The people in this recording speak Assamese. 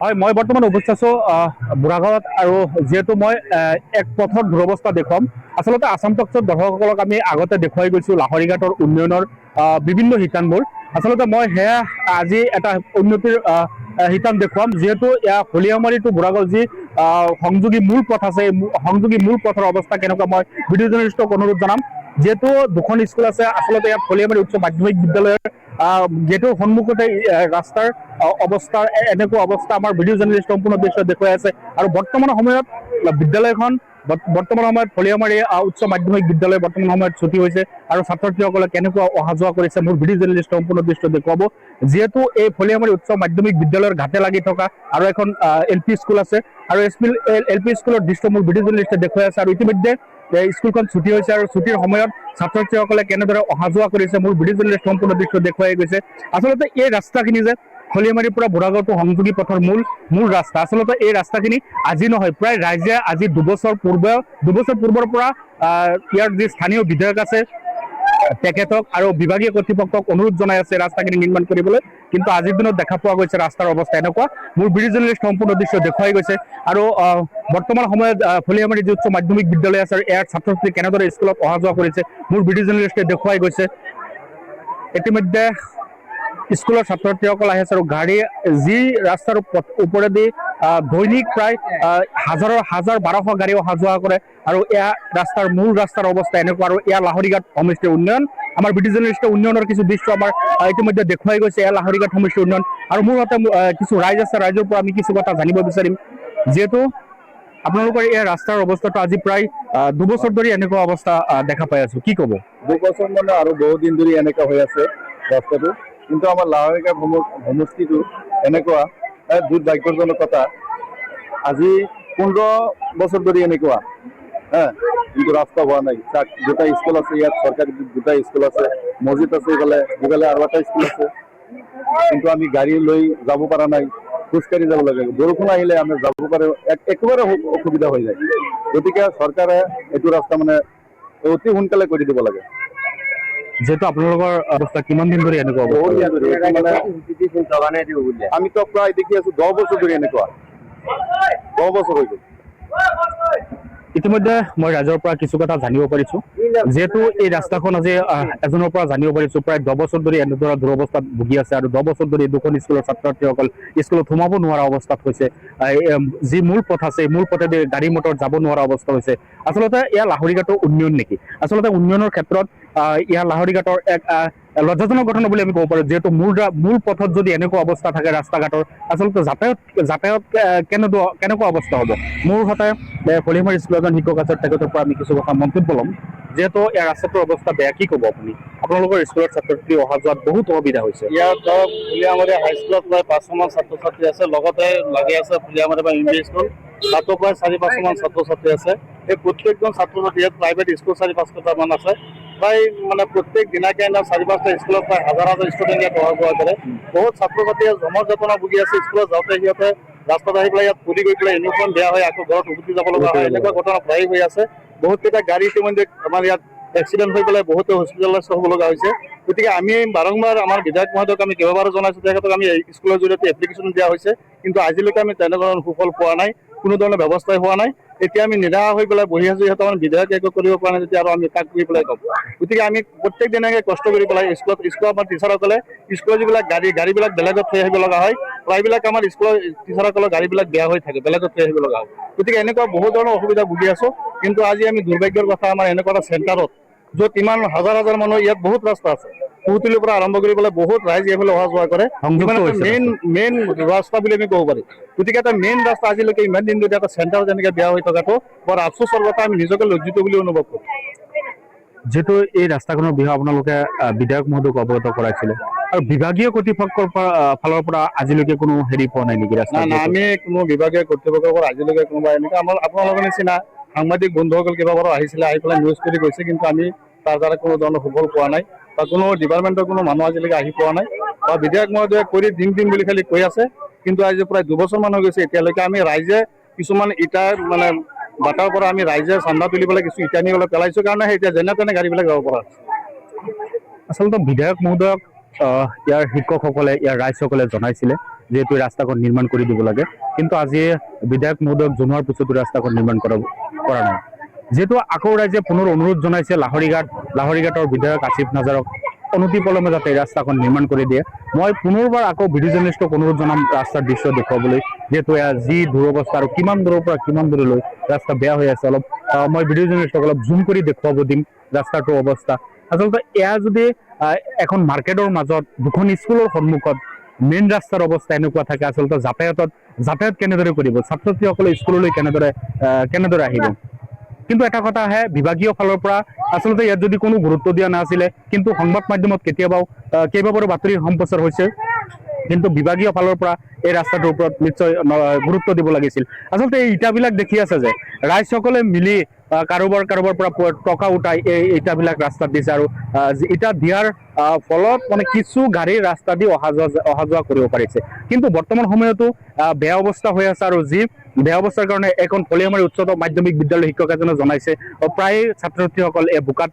হয়, মই বৰ্তমান উপস্থিত আছো বুঢ়াগাঁৱত আৰু যিহেতু মই এক পথত দুৰৱস্থা দেখুৱাম। আচলতে আসাম টকছত দৰ্শকসকলক আমি আগতে দেখুৱাই গৈছোঁ লাহৰীঘাটৰ উন্নয়নৰ বিভিন্ন শিতানবোৰ। আচলতে মই সেয়া আজি এটা উন্নতিৰ শিতান দেখুৱাম, যিহেতু ইয়াৰ হলিয়ামাৰী টু বুঢ়াগাঁও যি সংযোগী মূল পথ আছে, এই সংযোগী মূল পথৰ অৱস্থা কেনেকুৱা মই ভিডিঅ' জাৰ্নেলিষ্টক অনুৰোধ জনাম। যিহেতু দুখন স্কুল আছে, আচলতে ইয়াত হলিয়ামাৰী উচ্চ মাধ্যমিক বিদ্যালয়ৰ গেটৰ সন্মুখতে ৰাস্তাৰ অৱস্থাৰ এনেকুৱা অৱস্থা আমাৰ ভিডিঅ' জাৰ্নেলিষ্ট সম্পূৰ্ণ দৃশ্য দেখুৱাই আছে। আৰু বৰ্তমান সময়ত বিদ্যালয়খন বৰ্তমান সময়ত হলিয়ামাৰী উচ্চ মাধ্যমিক বিদ্যালয় বৰ্তমান সময়ত ছুটি হৈছে আৰু ছাত্ৰ ছাত্ৰীসকলে কেনেকুৱা অহা যোৱা কৰিছে মোৰ ভিডিঅ' জাৰ্নেলিষ্ট সম্পূৰ্ণ দৃশ্য দেখুৱাব। যিহেতু এই হলিয়ামাৰী উচ্চ মাধ্যমিক বিদ্যালয়ৰ ঘাটে লাগি থকা আৰু এখন LP স্কুল আছে আৰু LP স্কুলৰ দৃশ্য মোৰ ভিডিঅ' জাৰ্নেলিষ্টে দেখুৱাই আছে। আৰু ইতিমধ্যে স্কুলখন ছুটি হৈছে আৰু ছুটিৰ সময়ত ছাত্ৰ ছাত্ৰীসকলে কেনেদৰে অহা যোৱা কৰিছে মোৰ ভিডিঅ' জাৰ্নেলিষ্ট সম্পূৰ্ণ দৃশ্য দেখুৱাই গৈছে। আচলতে এই ৰাস্তাখিনি যে হলিয়ামাৰীৰ পৰা বুঢ়াগাঁওটো সংযোগী পথৰ মূল ৰাস্তা, আচলতে এই ৰাস্তাখিনি আজি নহয়, প্ৰায় ৰাইজে আজি দুবছৰ পূৰ্বৰ পৰা ইয়াৰ যি স্থানীয় বিধায়ক আছে তেখেতক আৰু বিভাগীয় কৰ্তৃপক্ষক অনুৰোধ জনাই আছে ৰাস্তাখিনি নিৰ্মাণ কৰিবলৈ, কিন্তু আজিৰ দিনত দেখা পোৱা গৈছে ৰাস্তাৰ অৱস্থা এনেকুৱা। মোৰ ভিডিঅ' জাৰ্নেলিষ্ট সম্পূৰ্ণ দৃশ্য দেখুৱাই গৈছে। আৰু বৰ্তমান সময়ত হলিয়ামাৰী যি উচ্চ মাধ্যমিক বিদ্যালয় আছে ইয়াৰ ছাত্ৰ ছাত্ৰী কেনেদৰে স্কুলত অহা যোৱা কৰিছে মোৰ ভিডিঅ' জাৰ্নেলিষ্টে দেখুৱাই গৈছে। ইতিমধ্যে স্কুলৰ ছাত্ৰ ছাত্ৰীসকল আহি আছে আৰু গাড়ী যি ৰাস্তাৰ ওপৰেদি দৈনিক প্ৰায় হাজাৰ 1200 গাড়ী অহা যোৱা কৰে আৰু এয়া মূল ৰাস্তাৰ অৱস্থা এনেকুৱা। আৰু এয়া লাহৰীঘাট সমষ্টিৰ উন্নয়ন। আমাৰ ভিডিঅ' জাৰ্নেলিষ্টে উন্নয়নৰ কিছু দৃশ্য আমাৰ ইতিমধ্যে দেখুৱাই গৈছে। এয়া লাহৰীঘাট সমষ্টিৰ উন্নয়ন আৰু মোৰ হাতে কিছু ৰাইজ আছে, ৰাইজৰ পৰা আমি কিছু কথা জানিব বিচাৰিম। যিহেতু আপোনালোকৰ এই ৰাস্তাৰ অৱস্থাটো আজি প্ৰায় দুবছৰ ধৰি এনেকুৱা অৱস্থা দেখা পাই আছো, কি ক'ব? দুবছৰ মানে আৰু বহুত দিন ধৰি এনেকুৱা হৈ আছে ৰাস্তাটো, কিন্তু আমাৰ লাহৰীঘাট সমষ্টিটো এনেকুৱা দুৰ্ভাগ্যজনক কথা। আজি 15 বছৰ ধৰি এনেকুৱা কিন্তু ৰাস্তা হোৱা নাই। দুটা স্কুল আছে ইয়াত, চৰকাৰী দুটা স্কুল আছে, মছজিদ আছে, ইফালে আৰু এটা স্কুল আছে, কিন্তু আমি গাড়ী লৈ যাব পৰা নাই, খোজকাঢ়ি যাব লাগে। বৰষুণ আহিলে আমি যাব পাৰো একেবাৰে অসুবিধা হৈ যায়। গতিকে চৰকাৰে এইটো ৰাস্তা মানে অতি সোনকালে কৰি দিব লাগে। যিহেতু আপোনালোকৰ অৱস্থা কিমান দিন ধৰি এনেকুৱা আমিতো প্ৰায় দেখি আছো 10 বছৰ ধৰি এনেকুৱা, 10 বছৰ হৈ গ'ল। ইতিমধ্যে মই ৰাইজৰ পৰা কিছু কথা জানিব পাৰিছো। যিহেতু এই ৰাস্তাখন আজি এজনৰ পৰা জানিব পাৰিছো প্ৰায় 10 বছৰ ধৰি এনেদৰে দুৰৱস্থাত ভুগি আছে আৰু 10 বছৰ ধৰি দুখন স্কুলৰ ছাত্ৰ ছাত্ৰীসকল স্কুলত সোমাব নোৱাৰা অৱস্থাত হৈছে। যি মূল পথ আছে মূল পথেদি গাড়ী মটৰ যাব নোৱাৰা অৱস্থা হৈছে। আচলতে এয়া লাহৰীঘাটৰ উন্নয়ন নেকি? আচলতে উন্নয়নৰ ক্ষেত্ৰত ইয়াৰ লাহৰীঘাটৰ এক লজ্জাজনক ঘটনা বুলি আমি ক'ব পাৰো। যিহেতু মূল পথত যদি এনেকুৱা অৱস্থা থাকে ৰাস্তা ঘাটৰ, আচলতে যাতায়াত কেনেকুৱা অৱস্থা হ'ব? মোৰ সতে হলিয়ামাৰী স্কুলৰ এজন শিক্ষক আছে, তেখেতৰ পৰা আমি কিছু কথা মন্তব্য ল'ম। যিহেতু ইয়াৰ ৰাস্তাটোৰ অৱস্থা বেয়া, কি ক'ব আপুনি? আপোনালোকৰ স্কুলৰ ছাত্ৰ ছাত্ৰী অহা যোৱাত বহুত অসুবিধা হৈছে। ইয়াত ধৰক ফুলিয়ামাৰী হাইস্কুলত প্ৰায় 500 মান ছাত্ৰ ছাত্ৰী আছে, লগতে লাগি আছে ফুলিয়ামাৰী বা ইংলিছ স্কুল, তাতো প্ৰায় 400-500 মান ছাত্ৰ ছাত্ৰী আছে। এই প্ৰত্যেকজন ছাত্ৰ ছাত্ৰী ইয়াত প্ৰাইভেট স্কুল 4-5টা মান আছে। প্ৰায় মানে প্ৰত্যেক দিনাকে 4-5টা স্কুলত প্ৰায় হাজাৰ ষ্টুডেণ্ট ইয়াত অহা যোৱা কৰে। বহুত ছাত্ৰ ছাত্ৰীয়ে জমৰ যাতনা ভুগি আছে। স্কুলত যাওঁতে সিহঁতে ৰাস্তাত আহি পেলাই ইয়াত পৰি গৈ পেলাই ইউনিফৰ্ম বেয়া হয় আকৌ ঘৰত উভতি যাব লগা হয়। এনেকুৱা ঘটনা প্ৰায় হৈ আছে। বহুতকেইটা গাড়ী ইতিমধ্যে আমাৰ ইয়াত এক্সিডেণ্ট হৈ পেলাই বহুতে হস্পিটেলাইজ হ'ব লগা হৈছে। গতিকে আমি বাৰম্বাৰ আমাৰ বিধায়ক মহোদয়ক আমি কেইবাবাৰো জনাইছোঁ, তেখেতক আমি স্কুলৰ জৰিয়তে এপ্লিকেশ্যন দিয়া হৈছে, কিন্তু আজিলৈকে আমি তেনেধৰণৰ সুফল পোৱা নাই, কোনো ধৰণৰ ব্যৱস্থাই হোৱা নাই। এতিয়া আমি নিৰাশ হৈ পেলাই বহি আছোঁ, সিহঁতৰ বিধায়কে একো কৰিব পৰা নাই যেতিয়া আৰু আমি কাক কৰি পেলাই ক'ম। গতিকে আমি প্ৰত্যেক দিনাকে কষ্ট কৰি পেলাই স্কুলৰ আমাৰ টিচাৰসকলে স্কুলৰ যিবিলাক গাড়ীবিলাক বেলেগত থৈ আহিব লগা হয়, প্ৰায়বিলাক আমাৰ স্কুলৰ টিচাৰসকলৰ গাড়ীবিলাক বেয়া হৈ থাকে, বেলেগত থৈ আহিব লগা হয়। গতিকে এনেকুৱা বহুত ধৰণৰ অসুবিধা ভুগি আছোঁ। কিন্তু আজি আমি দুৰ্ভাগ্যৰ কথা, আমাৰ এনেকুৱা এটা চেণ্টাৰত য'ত ইমান হাজাৰ মানুহ, ইয়াত বহুত ৰাস্তা আছে, কুহুতলিৰ পৰা আৰম্ভ কৰি পেলাই বহুত ৰাইজ এইফালে অহা যোৱা কৰে, মেইন ৰাস্তা বুলি আমি ক'ব পাৰি। গতিকে এটা মেইন ৰাস্তা আজিলৈকে ইমান দিন ধৰি এটা চেণ্টাৰ যেনেকৈ বেয়া হৈ থকাটো বৰ আফচোচৰ কথা। আমি নিজকে লজ্জিত বুলি অনুভৱ কৰোঁ। যিহেতু এই ৰাস্তাখনৰ বিষয়ে আপোনালোকে বিধায়ক মহোদয়ক অৱগত কৰাইছিলে আৰু বিভাগীয় কৰ্তৃপক্ষৰ ফালৰ পৰা আজিলৈকে কোনো হেৰি পোৱা নাই নেকি? ৰাস্তা নাই, আমি কোনো বিভাগীয় কৰ্তৃপক্ষৰ পৰা আজিলৈকে কোনোবা এনেকুৱা আপোনালোকৰ নিচিনা সাংবাদিক বন্ধুসকল কেইবাবাৰো আহিছিলে, আহি পেলাই নিউজ কৰি গৈছে, কিন্তু আমি তাৰ দ্বাৰা কোনো ধৰণৰ সুফল পোৱা নাই বা কোনো ডিপাৰ্টমেণ্টৰ কোনো মানুহ আজিলৈকে আহি পোৱা নাই বা বিধায়ক মহোদয়ে কৰি দিম বুলি খালি কৈ আছে। কিন্তু আজি প্ৰায় 2 বছৰ মান হৈ গৈছে, এতিয়ালৈকে আমি ৰাইজে কিছুমান ইটাৰ মানে বাটাৰ পৰা আমি ৰাইজে চান্দা তুলি পেলাই কিছু ইটা নি পেলাইছোঁ কাৰণে এতিয়া যেনে তেনে গাড়ীবিলাক যাব পৰা হৈছে। আচলতে বিধায়ক মহোদয়ক ইয়াৰ শিক্ষকসকলে, ইয়াৰ ৰাইজসকলে জনাইছিলে যিহেতু এই ৰাস্তাখন নিৰ্মাণ কৰি দিব লাগে, কিন্তু আজি বিধায়ক মহোদয়ক জনোৱাৰ পিছতো ৰাস্তাখন নিৰ্মাণ কৰা নাই। যিহেতু আকৌ ৰাইজে পুনৰ অনুৰোধ জনাইছে লাহৰীঘাটৰ বিধায়ক আসিফ নাজাৰক অনতিপলমে যাতে এই ৰাস্তাখন নিৰ্মাণ কৰি দিয়ে। মই পুনৰবাৰ আকৌ ভিডিঅ' জাৰ্নেলিষ্টক অনুৰোধ জনাম ৰাস্তাৰ দৃশ্য দেখুৱাবলৈ, যিহেতু এয়া যি দুৰৱস্থা আৰু কিমান দূৰৰ পৰা কিমান দূৰলৈ ৰাস্তা বেয়া হৈ আছে। অলপ মই ভিডিঅ' জাৰ্নেলিষ্টক অলপ জুম কৰি দেখুৱাব দিম ৰাস্তাটোৰ অৱস্থা। আচলতে এয়া যদি এখন মাৰ্কেটৰ মাজত দুখন স্কুলৰ সন্মুখত মেইন ৰাস্তাৰ অৱস্থা এনেকুৱা থাকে, আচলতে যাতায়াত কেনেদৰে কৰিব, ছাত্ৰ ছাত্ৰীসকলে স্কুললৈ কেনেদৰে আহিব। কিন্তু এটা কথা আহে বিভাগীয় ফালৰ পৰা আচলতে ইয়াত যদি কোনো গুৰুত্ব দিয়া নাছিলে, কিন্তু সংবাদ মাধ্যমত কেইবাবাৰো বাতৰি সম্প্ৰচাৰ হৈছে, কিন্তু বিভাগীয় ফালৰ পৰা এই ৰাস্তাটোৰ ওপৰত নিশ্চয় গুৰুত্ব দিব লাগিছিল। আচলতে এই ইটাবিলাক দেখি আছে যে ৰাইজসকলে মিলি কাৰোবাৰ পৰা টকা উঠাই এই ইটাবিলাক ৰাস্তাত দিছে, আৰু ইটা দিয়াৰ ফলত মানে কিছু গাড়ী ৰাস্তা দি অহা যোৱা কৰিব পাৰিছে। কিন্তু বৰ্তমান সময়তো বেয়া অৱস্থা হৈ আছে, আৰু যি বেয়া অৱস্থাৰ কাৰণে এখন কলিয়ামাৰী উচ্চতৰ মাধ্যমিক বিদ্যালয়ৰ শিক্ষক এজনে জনাইছে প্ৰায় ছাত্ৰ ছাত্ৰীসকল এই বোকাত